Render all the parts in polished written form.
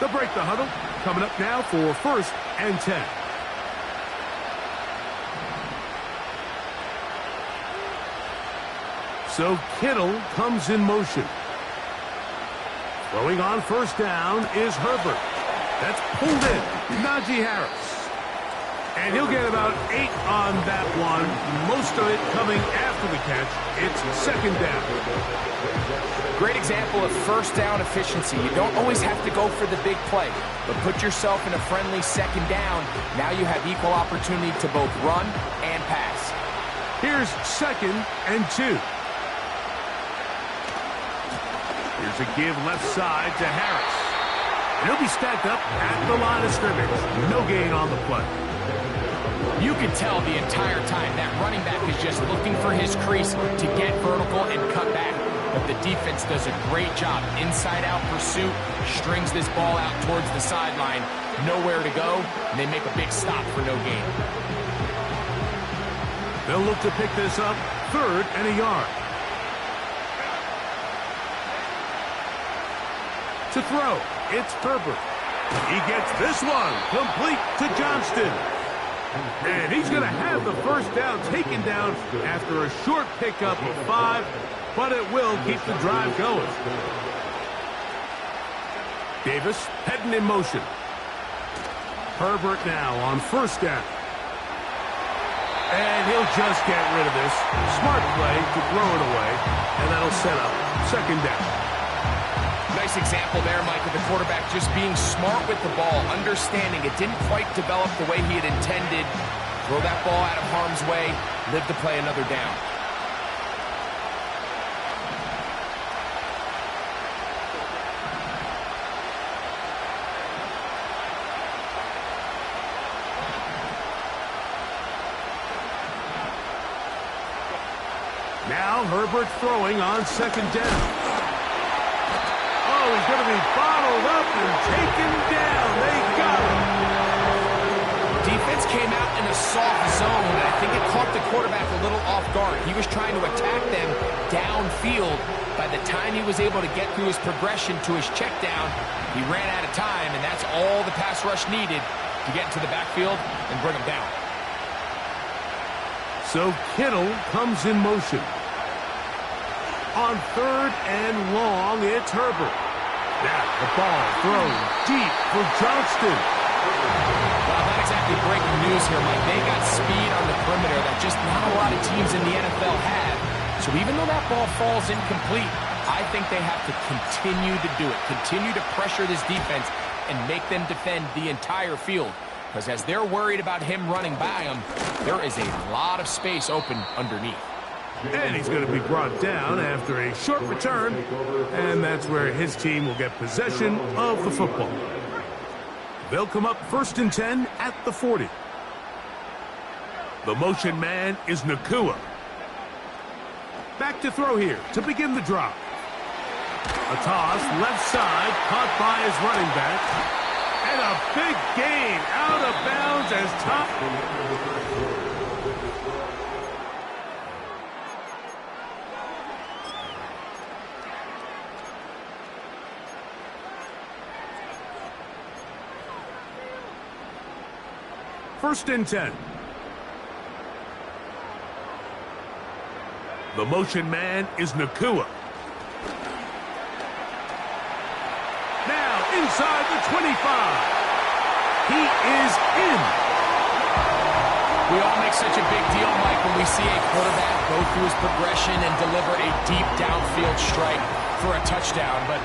They'll break the huddle. Coming up now for 1st and 10. So Kittle comes in motion. Throwing on 1st down is Herbert. That's pulled in. Najee Harris. And he'll get about 8 on that one. Most of it coming after the catch. It's 2nd down. Great example of 1st down efficiency. You don't always have to go for the big play, but put yourself in a friendly 2nd down. Now you have equal opportunity to both run and pass. Here's 2nd and 2. Here's a give left side to Harris. And he'll be stacked up at the line of scrimmage. No gain on the play. You can tell the entire time that running back is just looking for his crease to get vertical and cut back. But the defense does a great job. Inside-out pursuit, strings this ball out towards the sideline. Nowhere to go, and they make a big stop for no gain. They'll look to pick this up 3rd and a yard. To throw, it's Herbert. He gets this one complete to Johnston. And he's going to have the 1st down taken down after a short pickup of 5, but it will keep the drive going. Davis heading in motion. Herbert now on 1st down. And he'll just get rid of this. Smart play to throw it away, and that'll set up 2nd down. Nice example there, Mike, of the quarterback just being smart with the ball, understanding it didn't quite develop the way he had intended. Throw that ball out of harm's way, live to play another down. Now Herbert throwing on 2nd down. Oh, he's going to be bottled up and taken down. They got him. Defense came out in a soft zone, and I think it caught the quarterback a little off guard. He was trying to attack them downfield. By the time he was able to get through his progression to his check down, he ran out of time, and that's all the pass rush needed to get into the backfield and bring him down. So Kittle comes in motion. On 3rd and long, it's Herbert. Now the ball thrown deep for Johnston. Well, not exactly breaking news here, Mike. They got speed on the perimeter that just not a lot of teams in the NFL have. So even though that ball falls incomplete, I think they have to continue to do it. Continue to pressure this defense and make them defend the entire field. Because as they're worried about him running by them, there is a lot of space open underneath. And he's going to be brought down after a short return. And that's where his team will get possession of the football. They'll come up 1st and 10 at the 40. The motion man is Nacua. Back to throw here to begin the drop. A toss left side caught by his running back. And a big gain out of bounds as top. First and 10. The motion man is Nacua. Now inside the 25. He is in. We all make such a big deal, Mike, when we see a quarterback go through his progression and deliver a deep downfield strike for a touchdown. But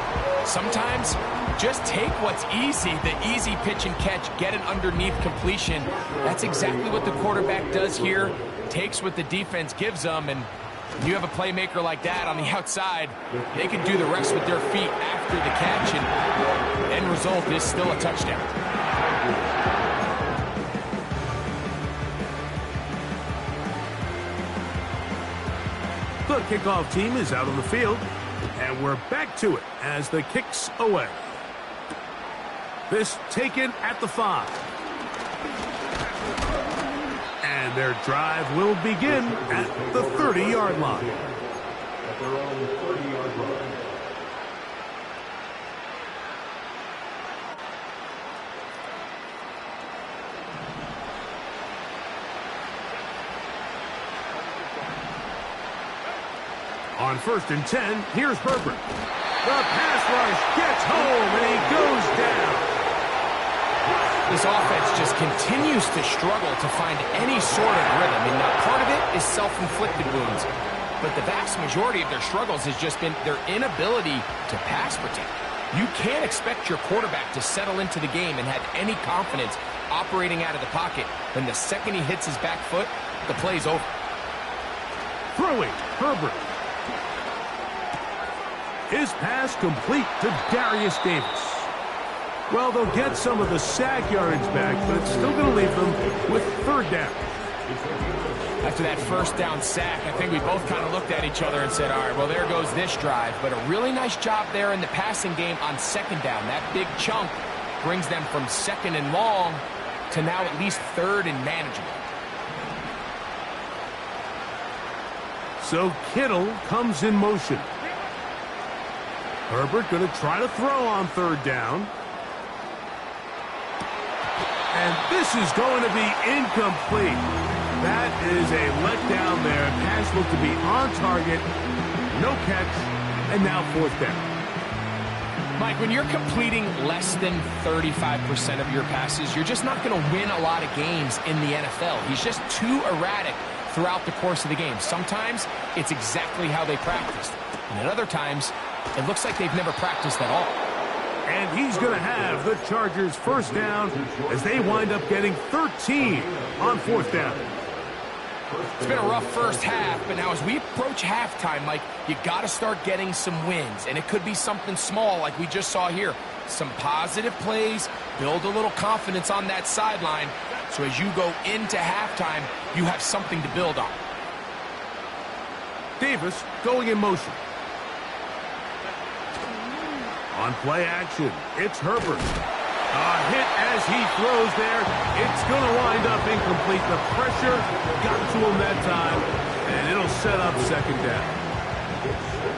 sometimes just take what's easy, the easy pitch and catch, get an underneath completion. That's exactly what the quarterback does here. Takes what the defense gives them, and you have a playmaker like that on the outside, they can do the rest with their feet after the catch, and end result is still a touchdown. The kickoff team is out on the field, and we're back to it as the kick's away. This taken at the 5. And their drive will begin at the 30-yard line. At their own 30-yard line. On 1st and 10, here's Herbert. The pass rush gets home, and he goes down. This offense just continues to struggle to find any sort of rhythm. And now part of it is self-inflicted wounds. But the vast majority of their struggles has just been their inability to pass protect. You can't expect your quarterback to settle into the game and have any confidence operating out of the pocket when the second he hits his back foot, the play's over. Throwing, Herbert. His pass complete to Darius Davis. Well, they'll get some of the sack yardage back, but it's still going to leave them with 3rd down. After that 1st down sack, I think we both kind of looked at each other and said, all right, well, there goes this drive. But a really nice job there in the passing game on 2nd down. That big chunk brings them from 2nd and long to now at least 3rd and manageable. So Kittle comes in motion. Herbert going to try to throw on 3rd down. And this is going to be incomplete. That is a letdown there. Pass looked to be on target. No catch. And now 4th down. Mike, when you're completing less than 35% of your passes, you're just not going to win a lot of games in the NFL. He's just too erratic throughout the course of the game. Sometimes it's exactly how they practiced. And at other times, it looks like they've never practiced at all. And he's going to have the Chargers 1st down as they wind up getting 13 on 4th down. It's been a rough first half, but now as we approach halftime, Mike, you got to start getting some wins. And it could be something small like we just saw here. Some positive plays, build a little confidence on that sideline. So as you go into halftime, you have something to build on. Davis going in motion. On play action, it's Herbert. A hit as he throws there. It's going to wind up incomplete. The pressure got to him that time, and it'll set up 2nd down.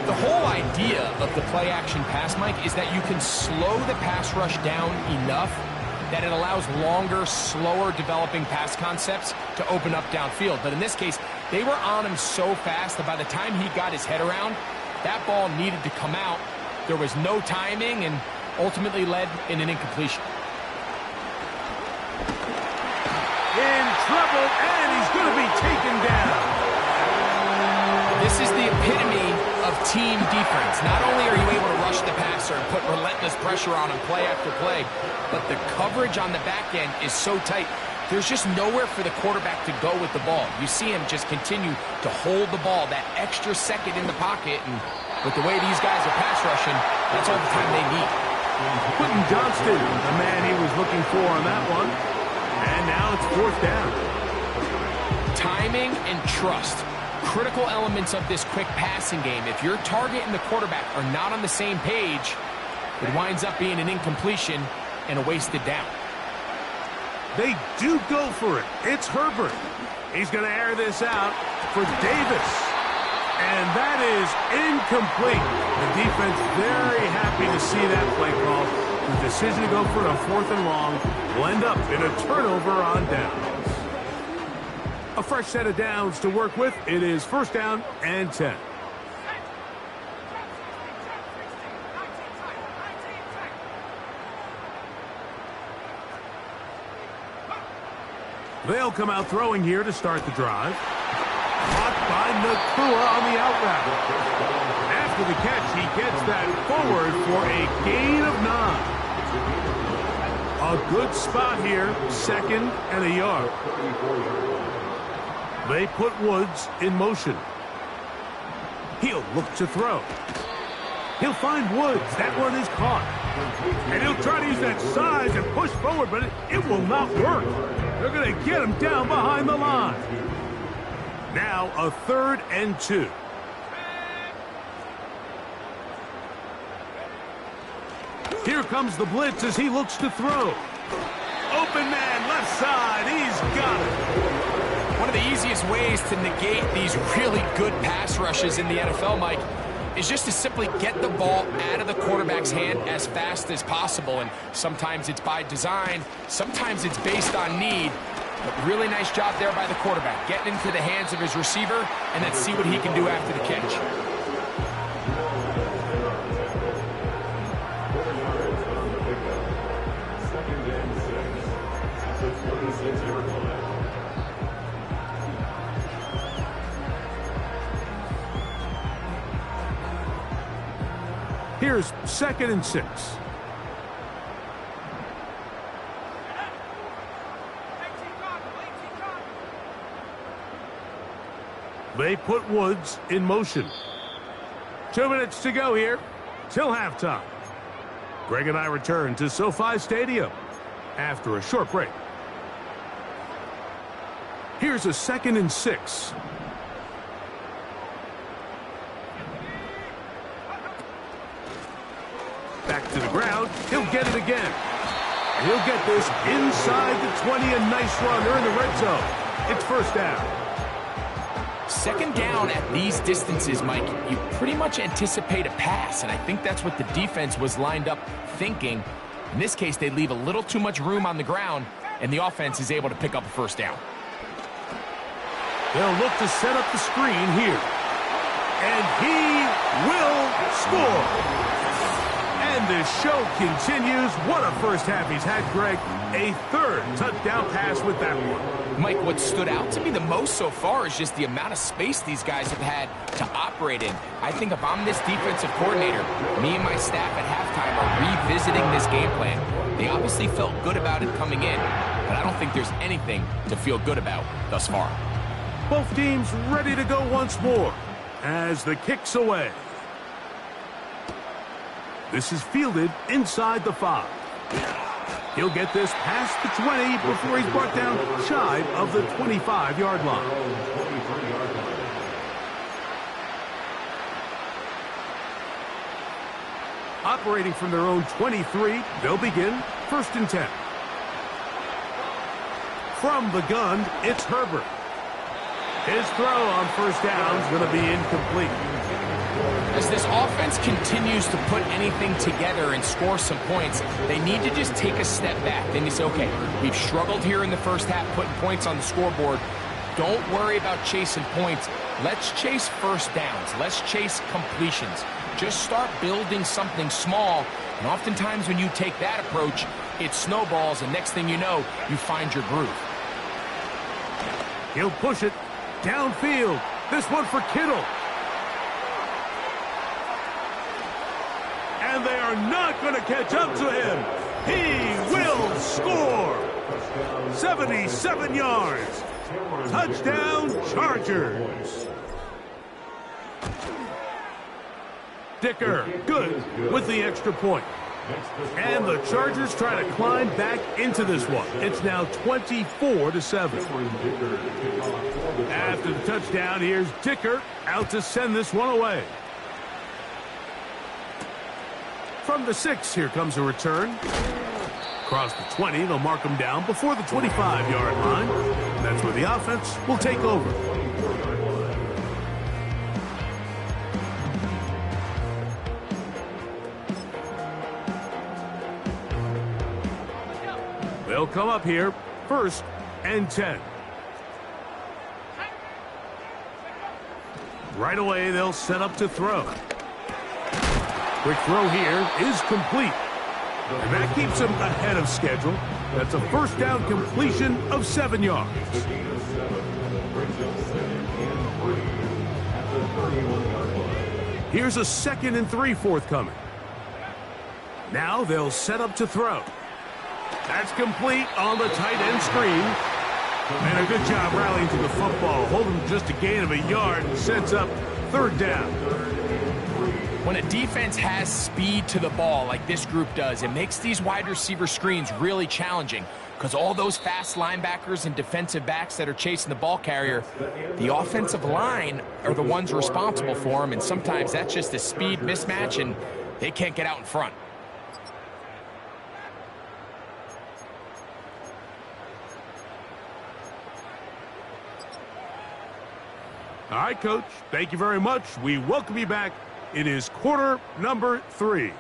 The whole idea of the play action pass, Mike, is that you can slow the pass rush down enough that it allows longer, slower developing pass concepts to open up downfield. But in this case, they were on him so fast that by the time he got his head around, that ball needed to come out. There was no timing and ultimately led in an incompletion. In trouble, and he's going to be taken down. This is the epitome of team defense. Not only are you able to rush the passer and put relentless pressure on him play after play, but the coverage on the back end is so tight. There's just nowhere for the quarterback to go with the ball. You see him just continue to hold the ball that extra second in the pocket, and with the way these guys are pass rushing, that's all the time they need. Quentin Johnston, the man he was looking for on that one. And now it's 4th down. Timing and trust, critical elements of this quick passing game. If your target and the quarterback are not on the same page, it winds up being an incompletion and a wasted down. They do go for it. It's Herbert. He's going to air this out for Davis. And that is incomplete. The defense very happy to see that play call. The decision to go for a 4th and long will end up in a turnover on downs. A fresh set of downs to work with. It is 1st down and 10. They'll come out throwing here to start the drive. Caught by Nacua on the out route. After the catch, he gets that forward for a gain of 9. A good spot here, 2nd and a yard. They put Woods in motion. He'll look to throw. He'll find Woods. That one is caught. And he'll try to use that size and push forward, but it will not work. They're going to get him down behind the line. Now a 3rd and 2. Here comes the blitz as he looks to throw. Open man, left side. He's got it. One of the easiest ways to negate these really good pass rushes in the NFL, Mike, is just to simply get the ball out of the quarterback's hand as fast as possible. And sometimes it's by design, sometimes it's based on need. But really nice job there by the quarterback, getting into the hands of his receiver, and then see what he can do after the catch. Here's 2nd and 6. They put Woods in motion. 2 minutes to go here till halftime. Greg and I return to SoFi Stadium after a short break. Here's a 2nd and 6. Back to the ground. He'll get it again. And he'll get this inside the 20. A nice run. They're in the red zone. It's 1st down. 2nd down at these distances, Mike, you pretty much anticipate a pass, and I think that's what the defense was lined up thinking. In this case, they leave a little too much room on the ground, and the offense is able to pick up a 1st down. They'll look to set up the screen here. And he will score. And this show continues. What a first half he's had, Greg. A 3rd touchdown pass with that one. Mike, what stood out to me the most so far is just the amount of space these guys have had to operate in. I think if I'm this defensive coordinator, me and my staff at halftime are revisiting this game plan. They obviously felt good about it coming in, but I don't think there's anything to feel good about thus far. Both teams ready to go once more as the kick's away. This is fielded inside the 5. He'll get this past the 20 before he's brought down shy of the 25-yard line. Operating from their own 23, they'll begin 1st and 10. From the gun, it's Herbert. His throw on 1st down is going to be incomplete. As this offense continues to put anything together and score some points, they need to just take a step back. Then you say, okay, we've struggled here in the 1st half, putting points on the scoreboard. Don't worry about chasing points. Let's chase 1st downs. Let's chase completions. Just start building something small. And oftentimes when you take that approach, it snowballs, and next thing you know, you find your groove. He'll push it downfield. This one for Kittle. And they are not going to catch up to him. He will score. 77 yards. Touchdown, Chargers. Dicker, good with the extra point. And the Chargers try to climb back into this one. It's now 24-7. After the touchdown, here's Dicker out to send this one away. From the 6, here comes a return. Across the 20, they'll mark him down before the 25-yard line. That's where the offense will take over. They'll come up here, 1st and 10. Right away, they'll set up to throw. Quick throw here is complete. And that keeps him ahead of schedule. That's a 1st down completion of 7 yards. Here's a 2nd and 3 forthcoming. Now they'll set up to throw. That's complete on the tight end screen. And a good job rallying to the football. Holding just a gain of a yard and sets up 3rd down. When a defense has speed to the ball like this group does, it makes these wide receiver screens really challenging because all those fast linebackers and defensive backs that are chasing the ball carrier, the offensive line are the ones responsible for them, and sometimes that's just a speed mismatch, and they can't get out in front. All right, Coach, thank you very much. We welcome you back. It is quarter number 3.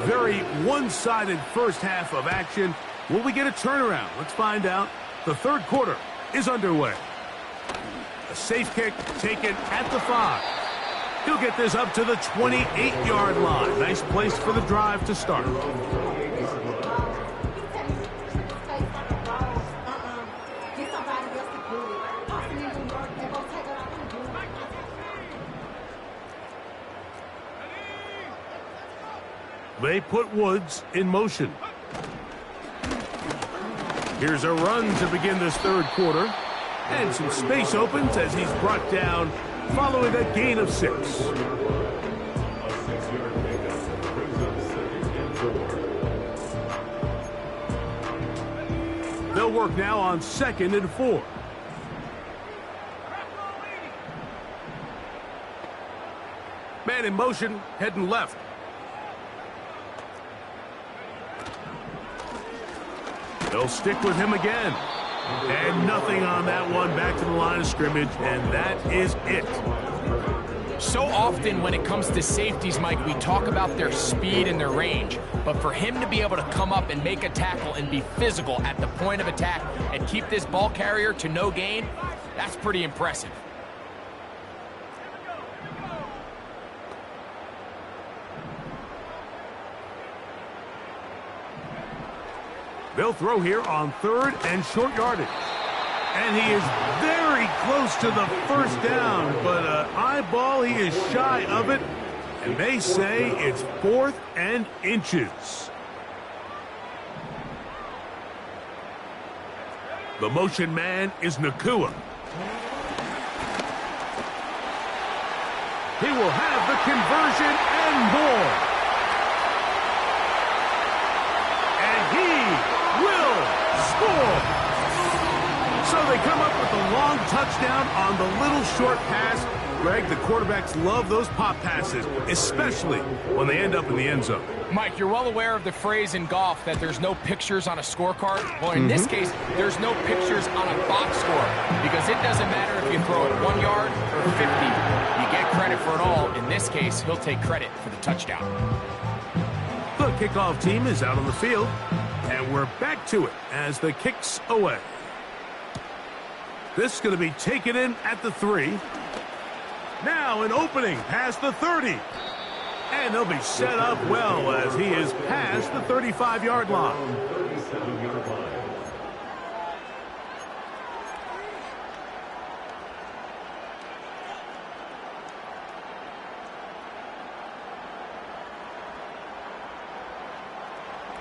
Very one-sided first half of action. Will we get a turnaround? Let's find out. The 3rd quarter is underway. A safe kick taken at the 5. He'll get this up to the 28-yard line. Nice place for the drive to start. They put Woods in motion. Here's a run to begin this third quarter. And some space opens as he's brought down following a gain of 6. They'll work now on 2nd and 4. Man in motion, heading left. They'll stick with him again. And nothing on that one, back to the line of scrimmage, and that is it. So often when it comes to safeties, Mike, we talk about their speed and their range. But for him to be able to come up and make a tackle and be physical at the point of attack and keep this ball carrier to no gain, that's pretty impressive. They'll throw here on 3rd and short yardage. And he is very close to the first down, but eyeball, he is shy of it. And they say it's 4th and inches. The motion man is Nacua. He will have the conversion and more. And he will score. So they come up with a long touchdown on the little short pass. Greg, the quarterbacks love those pop passes, especially when they end up in the end zone. Mike, you're well aware of the phrase in golf that there's no pictures on a scorecard. Well, in this case, there's no pictures on a box score because it doesn't matter if you throw it 1 yard or 50. You get credit for it all. In this case, he'll take credit for the touchdown. The kickoff team is out on the field, and we're back to it as the kick's away. This is going to be taken in at the 3. Now an opening past the 30. And they'll be set up well as he is past the 35-yard line.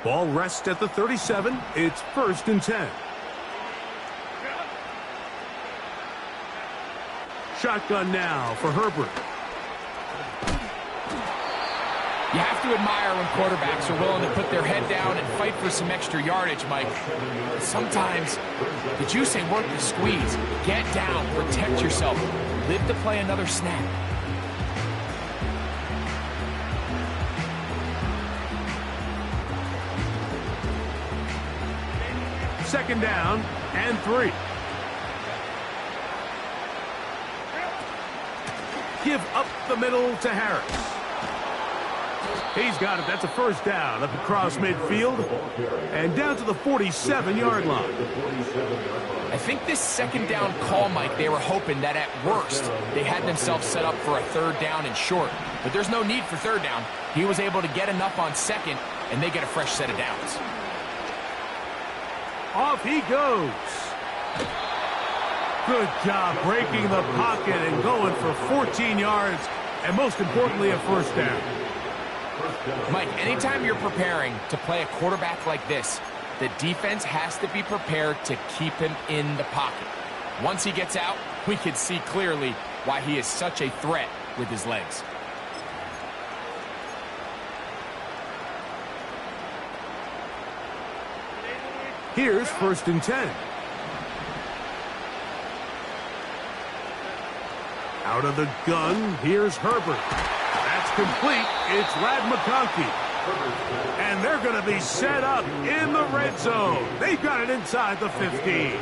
Ball rests at the 37. It's 1st and 10. Shotgun now for Herbert. You have to admire when quarterbacks are willing to put their head down and fight for some extra yardage, Mike. But sometimes the juice ain't worth the squeeze. Get down, protect yourself, live to play another snap. Second down and 3. Give up the middle to Harris. He's got it. That's a first down up across midfield and down to the 47-yard line. I think this second down call, Mike, they were hoping that at worst they had themselves set up for a 3rd down and short. But there's no need for 3rd down. He was able to get enough on 2nd, and they get a fresh set of downs. Off he goes. Good job breaking the pocket and going for 14 yards, and most importantly, a first down. Mike, anytime you're preparing to play a quarterback like this, the defense has to be prepared to keep him in the pocket. Once he gets out, we can see clearly why he is such a threat with his legs. Here's 1st and 10. Out of the gun, here's Herbert. That's complete. It's Ladd McConkey. And they're going to be set up in the red zone. They've got it inside the 15.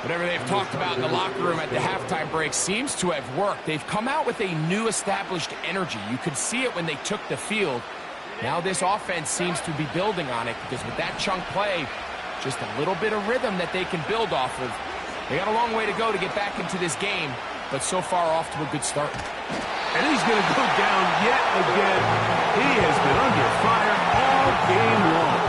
Whatever they've talked about in the locker room at the halftime break seems to have worked. They've come out with a new established energy. You could see it when they took the field. Now this offense seems to be building on it because with that chunk play, just a little bit of rhythm that they can build off of. They got a long way to go to get back into this game, but so far off to a good start. And he's going to go down yet again. He has been under fire all game long.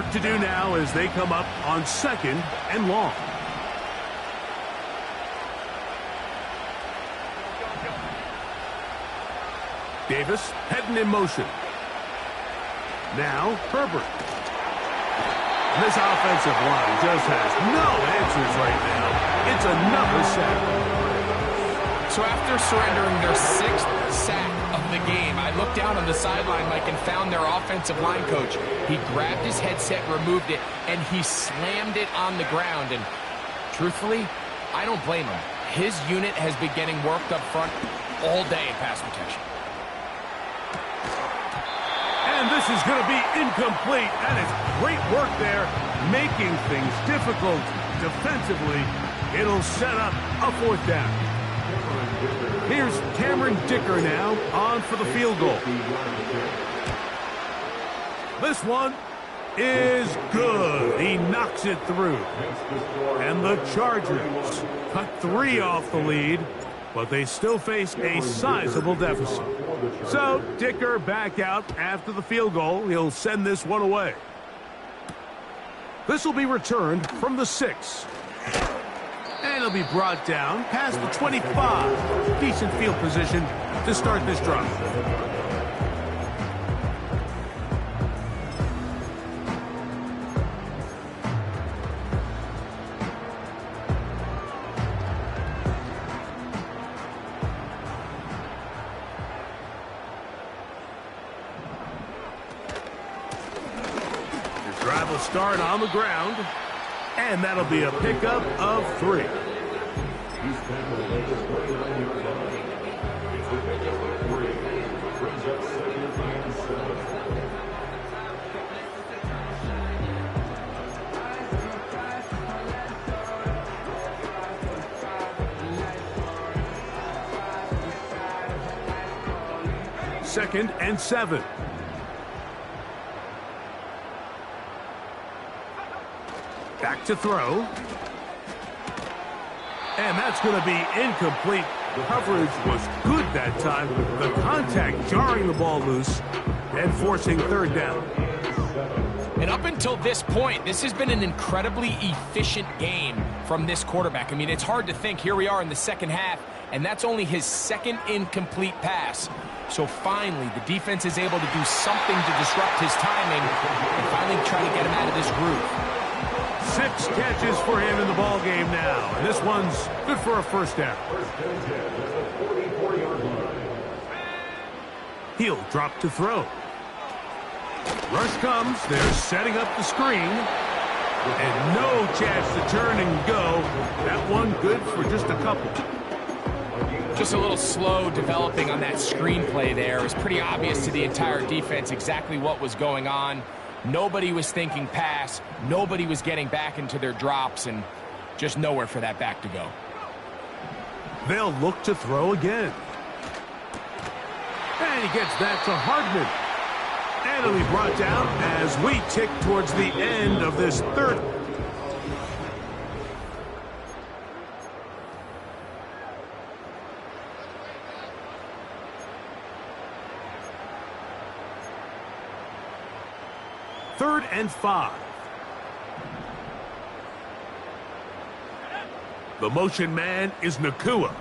work to do now as they come up on 2nd and long. Davis heading in motion. Now Herbert. This offensive line just has no answers right now. It's another sack. So after surrendering their 6th sack of the game, I looked down on the sideline, Mike, and found their offensive line coach. He grabbed his headset, removed it, and he slammed it on the ground. And truthfully, I don't blame him. His unit has been getting worked up front all day in pass protection. And this is going to be incomplete. That is great work there, making things difficult defensively. It'll set up a 4th down. Here's Cameron Dicker now on for the field goal. This one is good. He knocks it through. And the Chargers cut 3 off the lead, but they still face a sizable deficit. So Dicker back out after the field goal. He'll send this one away. This will be returned from the 6. And it'll be brought down past the 25. Decent field position to start this drive. The drive will start on the ground. And that'll be a pickup of 3. Second and 7. Back to throw. And that's going to be incomplete. Coverage was good that time. The contact jarring the ball loose and forcing 3rd down. And up until this point, this has been an incredibly efficient game from this quarterback. I mean, it's hard to think. Here we are in the 2nd half, and that's only his 2nd incomplete pass. So finally, the defense is able to do something to disrupt his timing and finally try to get him out of this groove. 6 catches for him in the ball game now. And this one's good for a 1st down. He'll drop to throw. Rush comes. They're setting up the screen. And no chance to turn and go. That one good for just a couple. Just a little slow developing on that screenplay there. It was pretty obvious to the entire defense exactly what was going on. Nobody was thinking pass. Nobody was getting back into their drops, and just nowhere for that back to go. They'll look to throw again. And he gets that to Hardman. And it'll be brought down as we tick towards the end of this 3rd. Third and 5. The motion man is Nacua.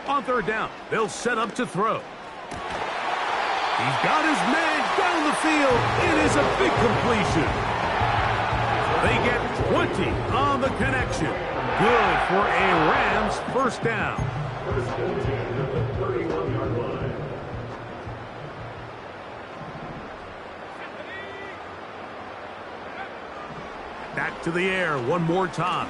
On 3rd down, they'll set up to throw. He's got his man down the field. It is a big completion. They get 20 on the connection. Good for a Rams 1st down. Back to the air one more time.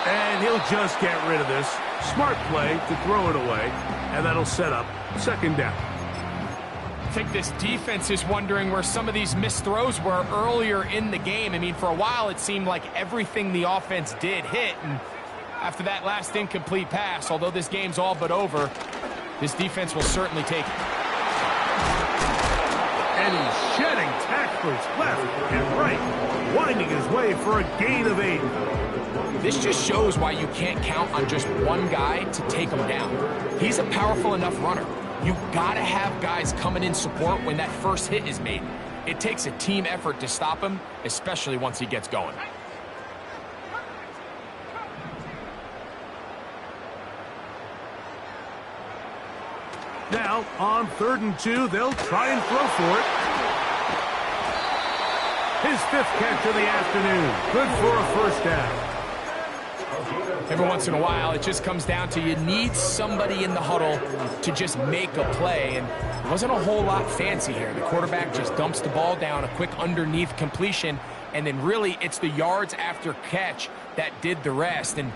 And he'll just get rid of this. Smart play to throw it away. And that'll set up 2nd down. I think this defense is wondering where some of these missed throws were earlier in the game. I mean, for a while it seemed like everything the offense did hit. And after that last incomplete pass, although this game's all but over, this defense will certainly take it. And he's shedding tacklers left and right, winding his way for a gain of 8. This just shows why you can't count on just one guy to take him down. He's a powerful enough runner. you got to have guys coming in support when that first hit is made. It takes a team effort to stop him, especially once he gets going. Now, on 3rd and 2, they'll try and throw for it. His 5th catch of the afternoon. Good for a first down. Every once in a while, it just comes down to you need somebody in the huddle to just make a play, and it wasn't a whole lot fancy here. The quarterback just dumps the ball down, a quick underneath completion, and then really it's the yards after catch that did the rest, and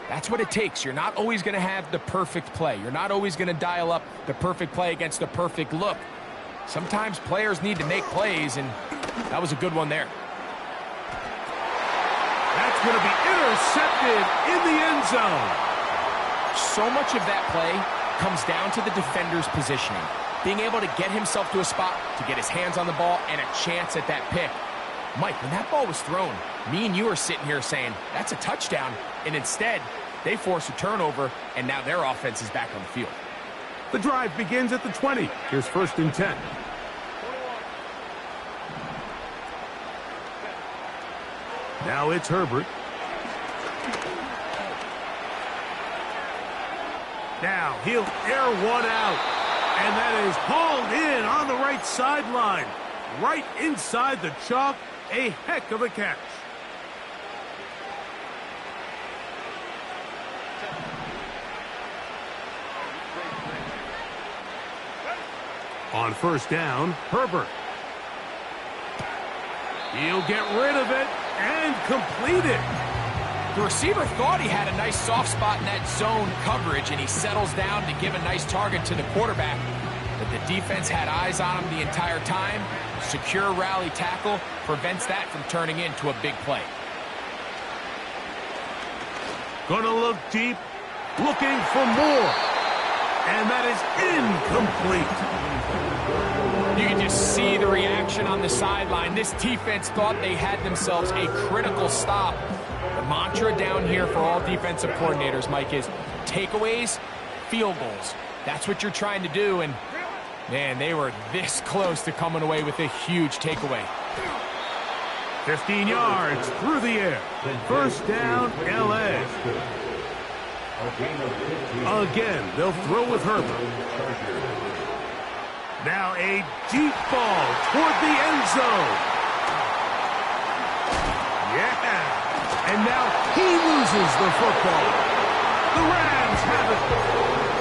that's what it takes. You're not always going to have the perfect play. You're not always going to dial up the perfect play against the perfect look. Sometimes players need to make plays, and that was a good one there. That's going to be intercepted in the end zone. So much of that play comes down to the defender's positioning. Being able to get himself to a spot, to get his hands on the ball, and a chance at that pick. Mike, when that ball was thrown, me and you are sitting here saying, that's a touchdown. And instead, they force a turnover, and now their offense is back on the field. The drive begins at the 20. Here's 1st and 10. Now it's Herbert. Now he'll air one out. And that is hauled in on the right sideline. Right inside the chalk. A heck of a catch. On 1st down, Herbert. He'll get rid of it and complete it. The receiver thought he had a nice soft spot in that zone coverage, and he settles down to give a nice target to the quarterback. But the defense had eyes on him the entire time. Secure rally tackle prevents that from turning into a big play. Gonna look deep, looking for more. And that is incomplete. You can just see the reaction on the sideline. This defense thought they had themselves a critical stop. The mantra down here for all defensive coordinators, Mike, is takeaways, field goals. That's what you're trying to do, and man, they were this close to coming away with a huge takeaway. 15 yards through the air. 1st down, L.A. Again, they'll throw with Herbert. Now a deep ball toward the end zone. Yeah. And now he loses the football. The Rams have it.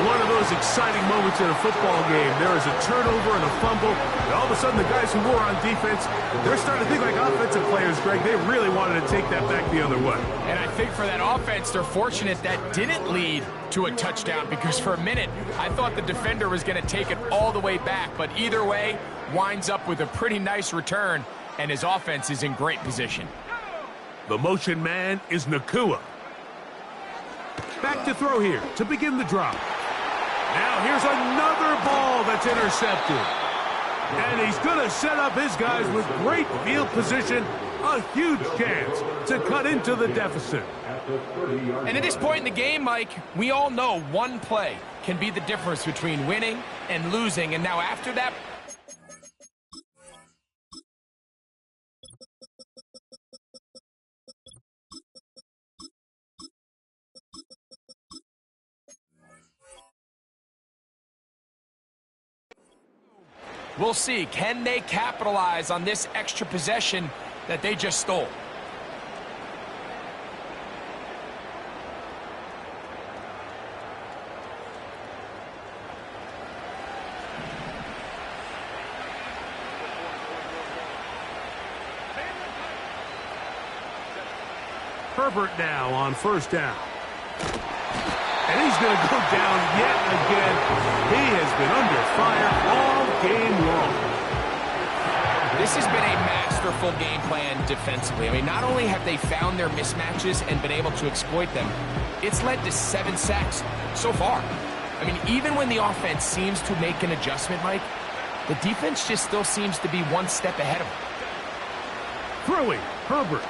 One of those exciting moments in a football game. There is a turnover and a fumble. And all of a sudden, the guys who were on defense, they're starting to think like offensive players, Greg. They really wanted to take that back the other way. And I think for that offense, they're fortunate that didn't lead to a touchdown, because for a minute, I thought the defender was going to take it all the way back. But either way, winds up with a pretty nice return, and his offense is in great position. The motion man is Nacua. Back to throw here to begin the drive. Now here's another ball that's intercepted. And he's going to set up his guys with great field position. A huge chance to cut into the deficit. And at this point in the game, Mike, we all know one play can be the difference between winning and losing. And now after that, we'll see. Can they capitalize on this extra possession that they just stole? Herbert now on 1st down. And he's going to go down yet again. He has been under fire all game long. This has been a masterful game plan defensively. I mean, not only have they found their mismatches and been able to exploit them, it's led to 7 sacks so far. I mean, even when the offense seems to make an adjustment, Mike, the defense just still seems to be one step ahead of them. Throwing, Herbert.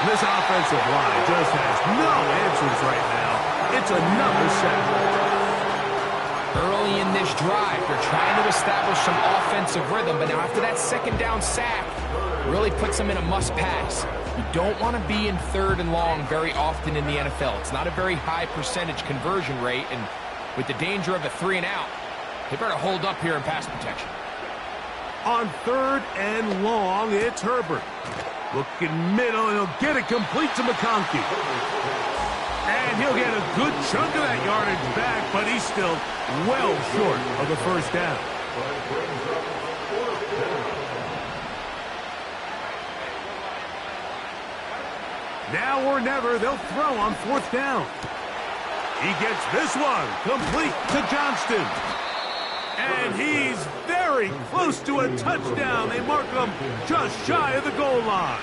This offensive line just has no answers right now. It's another sack. this drive. They're trying to establish some offensive rhythm, but now after that second down sack, really puts them in a must-pass. You don't want to be in 3rd and long very often in the NFL. It's not a very high percentage conversion rate, and with the danger of a 3 and out, they better hold up here in pass protection. On 3rd and long, it's Herbert. Looking middle, and he'll get it complete to McConkey. And he'll get a good chunk of that yardage back, but he's still well short of the first down. Now or never, they'll throw on 4th down. He gets this one complete to Johnston. And he's very close to a touchdown. They mark him just shy of the goal line.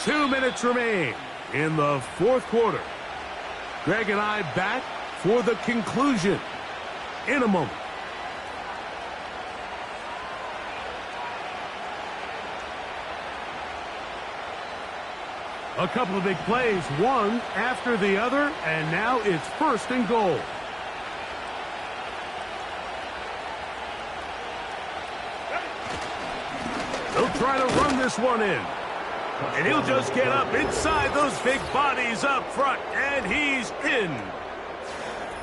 Two minutes remain in the 4th quarter. Greg and I back for the conclusion in a moment. A couple of big plays, one after the other, and now it's 1st and goal. They'll try to run this one in. And he'll just get up inside those big bodies up front, and he's in.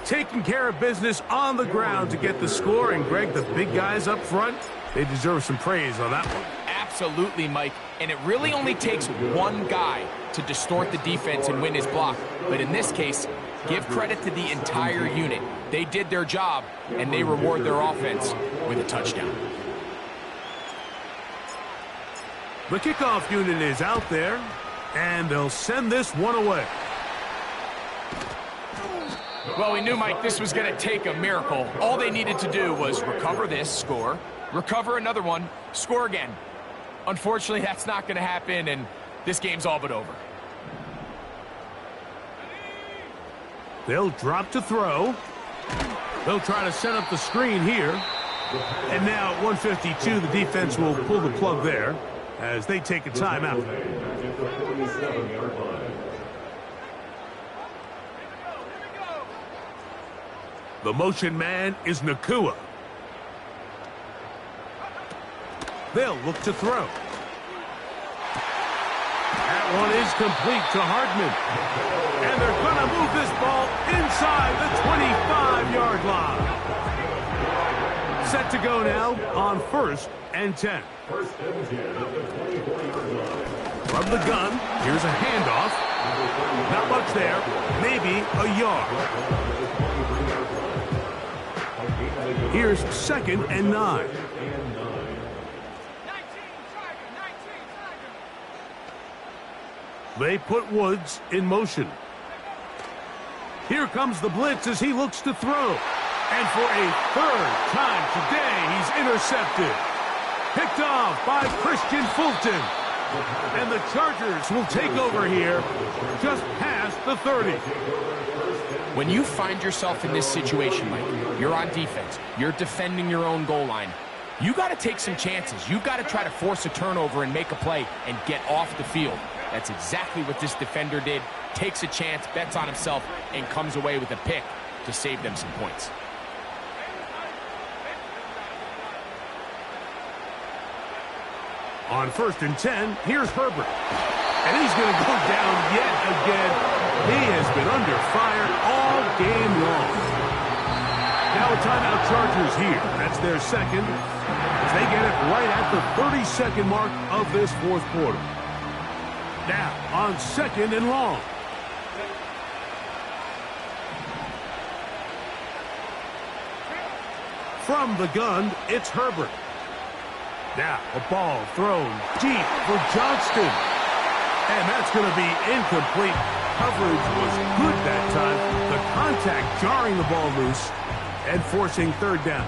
Taking care of business on the ground to get the score, and Greg, the big guys up front, they deserve some praise on that one. Absolutely, Mike. And it really only takes one guy to distort the defense and win his block. But in this case, give credit to the entire unit. They did their job, and they reward their offense with a touchdown. The kickoff unit is out there, and they'll send this one away. Well, we knew, Mike, this was going to take a miracle. All they needed to do was recover this, score, recover another one, score again. Unfortunately, that's not going to happen, and this game's all but over. They'll drop to throw. They'll try to set up the screen here. And now at 152, the defense will pull the plug there as they take a timeout. The motion man is Nacua. They'll look to throw. That one is complete to Hardman. And they're going to move this ball inside the 25-yard line. Set to go now on 1st and 10. From the gun, here's a handoff. Not much there, maybe a yard. Here's 2nd and 9. They put Woods in motion. Here comes the blitz as he looks to throw. And for a 3rd time today, he's intercepted. Picked off by Christian Fulton. And the Chargers will take over here just past the 30. When you find yourself in this situation, Mike, you're on defense, you're defending your own goal line, you got to take some chances. You've got to try to force a turnover and make a play and get off the field. That's exactly what this defender did. Takes a chance, bets on himself, and comes away with a pick to save them some points. On 1st and 10, here's Herbert. And he's going to go down yet again. He has been under fire all game long. Now a timeout Chargers here. That's their 2nd. As they get it right at the 30-second mark of this 4th quarter. Now on 2nd and long. From the gun, it's Herbert. Now a ball thrown deep for Johnston. And that's going to be incomplete. Coverage was good that time. The contact jarring the ball loose and forcing 3rd down.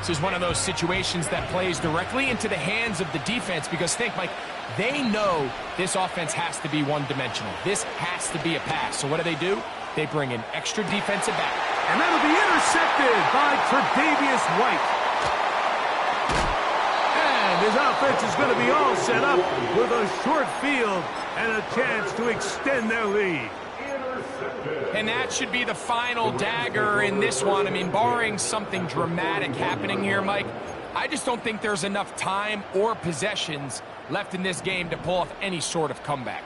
This is one of those situations that plays directly into the hands of the defense because think, Mike, they know this offense has to be one-dimensional. This has to be a pass. So what do? They bring an extra defensive back. And that'll be intercepted by Tre'Davious White. And His offense is going to be all set up with a short field and a chance to extend their lead. And that should be the final dagger in this one. I mean, barring something dramatic happening here, Mike, I just don't think there's enough time or possessions left in this game to pull off any sort of comeback.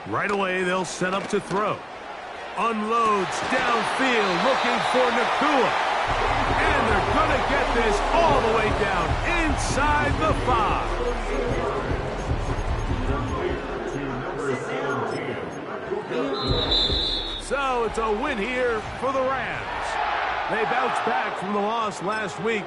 Right away, they'll set up to throw. Unloads downfield, looking for Nacua. And they're going to get this all the way down inside the 5. So it's a win here for the Rams. They bounced back from the loss last week